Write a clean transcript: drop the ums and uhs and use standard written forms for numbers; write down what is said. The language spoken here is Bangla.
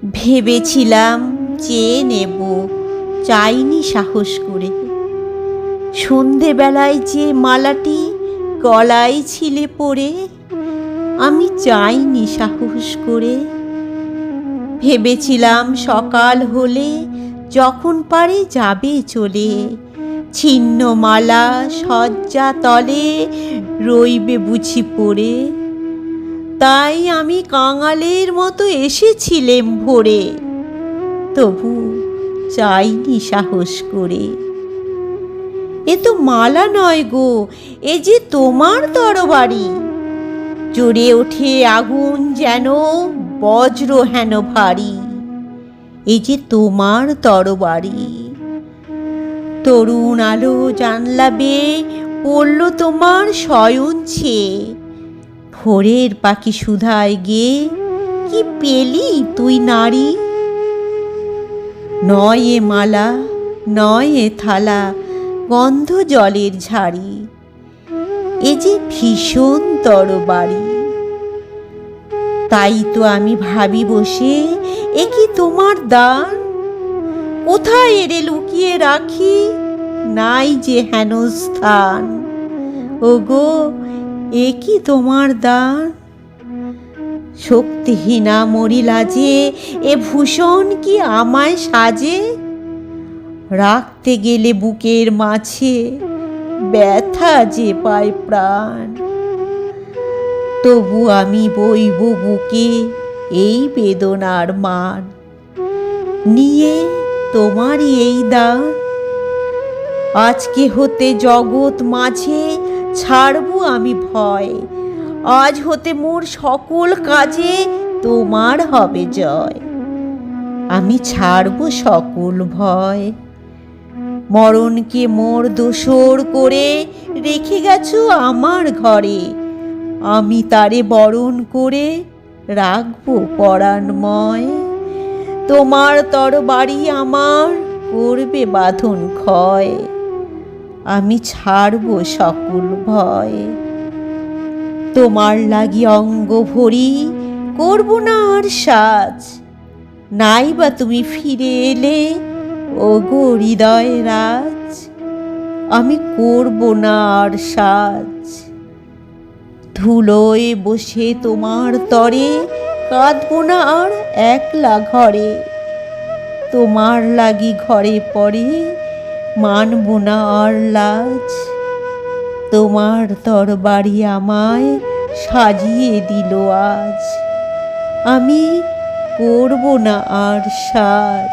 ভেবেছিলাম চেয়ে নেব, চাইনি সাহস করে। সন্ধেবেলায় যে মালাটি গলায় ছিলে পড়ে, আমি চাইনি সাহস করে। ভেবেছিলাম সকাল হলে যখন পারে যাবে চলে, ছিন্ন মালা শয্যা তলে রইবে বুঝি পড়ে। তাই আমি কাঙালের মতো এসেছিলেম ভোরে, তবু চাইনি সাহস করে। এ তো মালা নয় গো, এ যে তোমার তরবারি। জ্বলে ওঠে আগুন যেন বজ্র হেন ভারী, এ যে তোমার তরবারি। তরুণ আলো জানলা বেয়ে পড়ল তোমার শয়ন ছেয়ে, ভোরের পাখি সুধায় গেয়ে কি পেলি তুই নারী। নয় এ মালা, নয় এ থালা, গন্ধ জলের ঝাড়ি, এ যে ভীষণ তরবারি। তাই তো আমি ভাবি বসে, এ কি তোমার দান? কোথায় এরে লুকিয়ে রাখি, নাই যে হেন স্থান। ওগো, এ কি তোমার দান? শক্তিহীনা মরি লাজে, এ ভূষণ কি আমায় সাজে? রাখতে গেলে বুকের মাঝে ব্যথা যে পায় প্রাণ। তবু আমি বইব বুকে এই বেদনার মান, নিয়ে তোমারই এই দান। আজকে হতে জগৎ মাঝে ছাড়বো আমি ভয়, আজ হতে মোর সকল কাজে তোমার হবে জয়। আমি ছাড়বো সকল ভয়। মরণকে মোর দোসর করে রেখে গেছো আমার ঘরে, আমি তারে বরণ করে রাখবো পরাণময়। তোমার তরবারি আমার করবে বাঁধন ক্ষয়, আমি ছাড়বো সকল ভয়। তোমার লাগি অঙ্গ ভরি করবো না আর সাজ, নাই বা তুমি ফিরে এলে ওগো হৃদয় রাজ। আমি করবো না আর সাজ। ধুলোয় বসে তোমার তরে কাঁদবো না আর একলা ঘরে, তোমার লাগি ঘরে পড়ে মানবো না আর লাজ। তোমার তরবারি আমায় সাজিয়ে দিল আজ, আমি করবো না আর সাজ।